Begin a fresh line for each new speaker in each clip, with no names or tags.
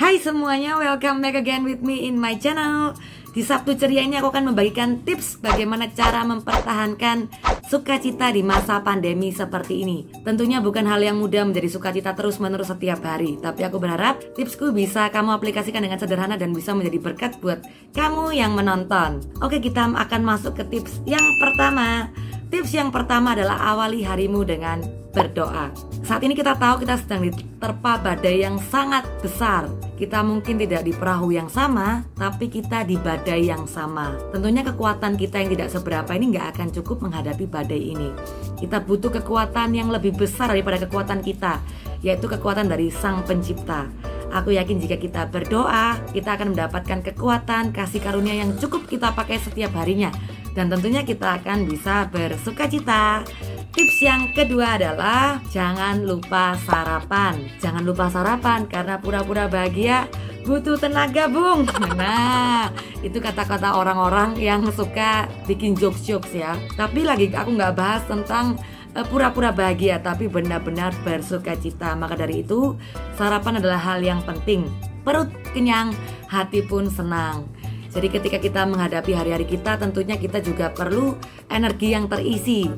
Hai semuanya, welcome back again with me in my channel. Di Sabtu ceria ini aku akan membagikan tips bagaimana cara mempertahankan sukacita di masa pandemi seperti ini. Tentunya bukan hal yang mudah menjadi sukacita terus-menerus setiap hari, tapi aku berharap tipsku bisa kamu aplikasikan dengan sederhana dan bisa menjadi berkat buat kamu yang menonton. Oke, kita akan masuk ke tips yang pertama. Tips yang pertama adalah awali harimu dengan berdoa. Saat ini kita tahu kita sedang diterpa badai yang sangat besar. Kita mungkin tidak di perahu yang sama, tapi kita di badai yang sama. Tentunya kekuatan kita yang tidak seberapa ini nggak akan cukup menghadapi badai ini. Kita butuh kekuatan yang lebih besar daripada kekuatan kita, yaitu kekuatan dari Sang Pencipta. Aku yakin jika kita berdoa, kita akan mendapatkan kekuatan, kasih karunia yang cukup kita pakai setiap harinya. Dan tentunya kita akan bisa bersukacita. Tips yang kedua adalah jangan lupa sarapan. Jangan lupa sarapan karena pura-pura bahagia butuh tenaga, Bung. Nah, itu kata-kata orang-orang yang suka bikin jokes-jokes ya. Tapi lagi aku nggak bahas tentang pura-pura bahagia, tapi benar-benar bersukacita. Maka dari itu, sarapan adalah hal yang penting. Perut kenyang, hati pun senang. Jadi ketika kita menghadapi hari-hari kita, tentunya kita juga perlu energi yang terisi.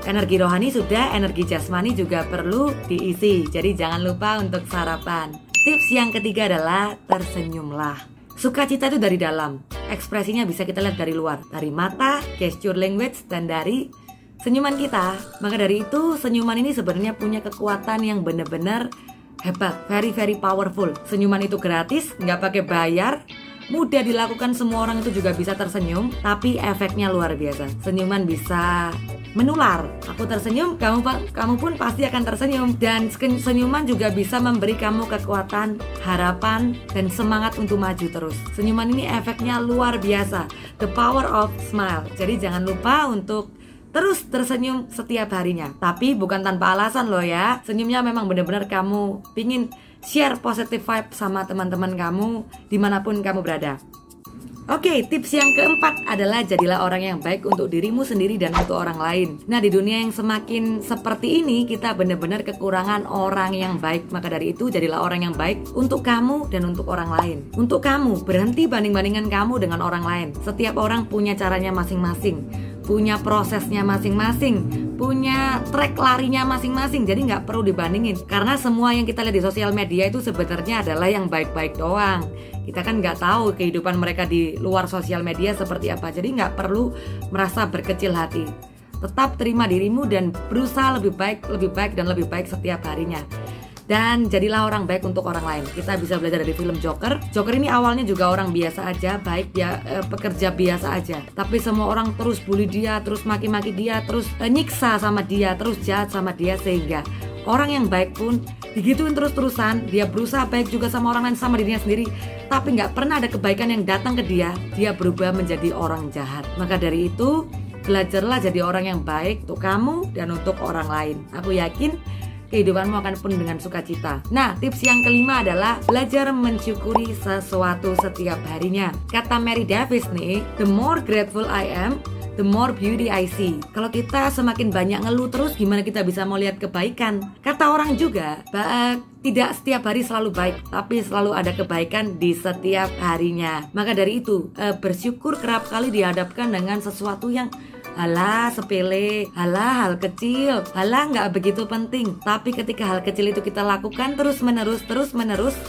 Energi rohani sudah, energi jasmani juga perlu diisi. Jadi jangan lupa untuk sarapan. Tips yang ketiga adalah tersenyumlah. Sukacita itu dari dalam. Ekspresinya bisa kita lihat dari luar, dari mata, gesture language, dan dari senyuman kita. Maka dari itu, senyuman ini sebenarnya punya kekuatan yang benar-benar hebat, very powerful. Senyuman itu gratis, nggak pakai bayar, mudah dilakukan, semua orang itu juga bisa tersenyum, tapi efeknya luar biasa. Senyuman bisa menular. Aku tersenyum, kamu pun pasti akan tersenyum. Dan senyuman juga bisa memberi kamu kekuatan, harapan, dan semangat untuk maju terus. Senyuman ini efeknya luar biasa. The power of smile. Jadi jangan lupa untuk terus tersenyum setiap harinya. Tapi bukan tanpa alasan loh ya. Senyumnya memang benar-benar kamu pingin share positive vibe sama teman-teman kamu dimanapun kamu berada. Oke, tips yang keempat adalah jadilah orang yang baik untuk dirimu sendiri dan untuk orang lain. Nah, di dunia yang semakin seperti ini, kita benar-benar kekurangan orang yang baik. Maka dari itu, jadilah orang yang baik untuk kamu dan untuk orang lain. Untuk kamu, berhenti banding-bandingkan kamu dengan orang lain. Setiap orang punya caranya masing-masing, punya prosesnya masing-masing, punya track larinya masing-masing. Jadi nggak perlu dibandingin, karena semua yang kita lihat di sosial media itu sebenarnya adalah yang baik-baik doang. Kita kan nggak tahu kehidupan mereka di luar sosial media seperti apa. Jadi nggak perlu merasa berkecil hati. Tetap terima dirimu dan berusaha lebih baik dan lebih baik setiap harinya. Dan jadilah orang baik untuk orang lain. Kita bisa belajar dari film Joker. Joker ini awalnya juga orang biasa aja, baik ya, pekerja biasa aja. Tapi semua orang terus bully dia, terus maki-maki dia, terus nyiksa sama dia, terus jahat sama dia. Sehingga orang yang baik pun digituin terus-terusan. Dia berusaha baik juga sama orang lain, sama dirinya sendiri, tapi nggak pernah ada kebaikan yang datang ke dia. Dia berubah menjadi orang jahat. Maka dari itu, belajarlah jadi orang yang baik untuk kamu dan untuk orang lain. Aku yakin kehidupanmu akan penuh dengan sukacita. Nah, tips yang kelima adalah belajar mensyukuri sesuatu setiap harinya. Kata Mary Davis nih, the more grateful I am, the more beauty I see. Kalau kita semakin banyak ngeluh terus, gimana kita bisa mau lihat kebaikan? Kata orang juga, tidak setiap hari selalu baik, tapi selalu ada kebaikan di setiap harinya. Maka dari itu, bersyukur kerap kali dihadapkan dengan sesuatu yang halah sepele, halah hal kecil, halah nggak begitu penting. Tapi ketika hal kecil itu kita lakukan terus menerus,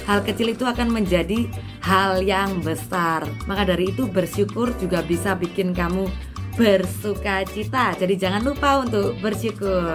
hal kecil itu akan menjadi hal yang besar. Maka dari itu bersyukur juga bisa bikin kamu bersukacita. Jadi jangan lupa untuk bersyukur.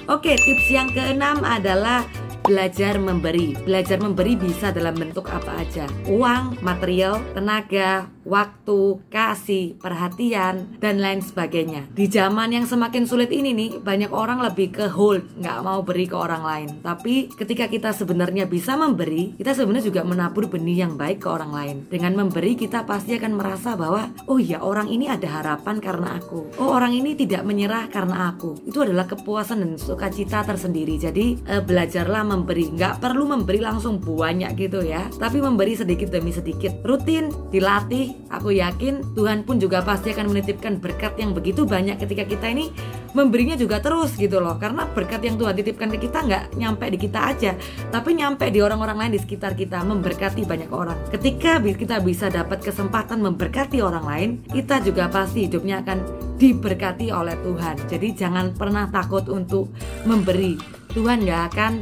Oke, tips yang keenam adalah belajar memberi. Belajar memberi bisa dalam bentuk apa aja. Uang, material, tenaga, waktu, kasih, perhatian, dan lain sebagainya. Di zaman yang semakin sulit ini nih, banyak orang lebih ke hold, nggak mau beri ke orang lain. Tapi ketika kita sebenarnya bisa memberi, kita sebenarnya juga menabur benih yang baik ke orang lain. Dengan memberi, kita pasti akan merasa bahwa, oh ya, orang ini ada harapan karena aku. Oh, orang ini tidak menyerah karena aku. Itu adalah kepuasan dan sukacita tersendiri. Jadi belajarlah memberi. Nggak perlu memberi langsung banyak gitu ya, tapi memberi sedikit demi sedikit. Rutin, dilatih. Aku yakin Tuhan pun juga pasti akan menitipkan berkat yang begitu banyak ketika kita ini memberinya juga terus gitu loh. Karena berkat yang Tuhan titipkan ke kita nggak nyampe di kita aja, tapi nyampe di orang-orang lain di sekitar kita, memberkati banyak orang. Ketika kita bisa dapat kesempatan memberkati orang lain, kita juga pasti hidupnya akan diberkati oleh Tuhan. Jadi jangan pernah takut untuk memberi. Tuhan gak akan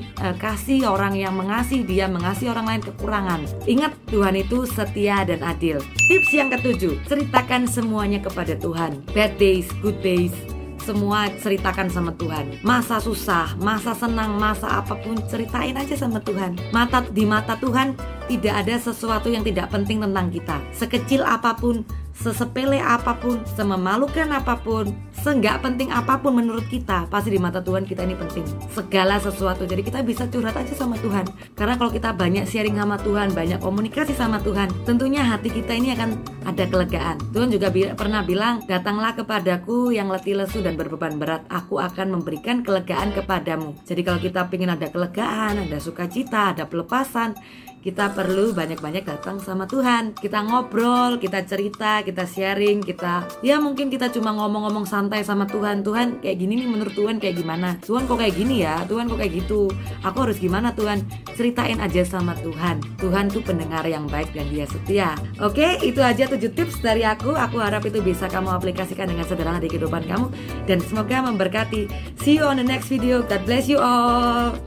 kasih orang yang mengasihi dia, mengasihi orang lain kekurangan. Ingat, Tuhan itu setia dan adil. Tips yang ketujuh, ceritakan semuanya kepada Tuhan. Bad days, good days, semua ceritakan sama Tuhan. Masa susah, masa senang, masa apapun, ceritain aja sama Tuhan. Di mata Tuhan tidak ada sesuatu yang tidak penting tentang kita. Sekecil apapun, sesepele apapun, sememalukan apapun, seenggak penting apapun menurut kita, pasti di mata Tuhan kita ini penting. Segala sesuatu. Jadi kita bisa curhat aja sama Tuhan. Karena kalau kita banyak sharing sama Tuhan, banyak komunikasi sama Tuhan, tentunya hati kita ini akan ada kelegaan. Tuhan juga pernah bilang, datanglah kepadaku yang letih lesu dan berbeban berat, aku akan memberikan kelegaan kepadamu. Jadi kalau kita ingin ada kelegaan, ada sukacita, ada pelepasan, kita perlu banyak-banyak datang sama Tuhan. Kita ngobrol, kita cerita, kita sharing, mungkin kita cuma ngomong-ngomong santai sama Tuhan. Tuhan kayak gini nih, menurut Tuhan kayak gimana? Tuhan kok kayak gini ya? Tuhan kok kayak gitu? Aku harus gimana Tuhan? Ceritain aja sama Tuhan. Tuhan tuh pendengar yang baik dan dia setia. Oke, itu aja 7 tips dari aku. Aku harap itu bisa kamu aplikasikan dengan sederhana di kehidupan kamu, dan semoga memberkati. See you on the next video. God bless you all.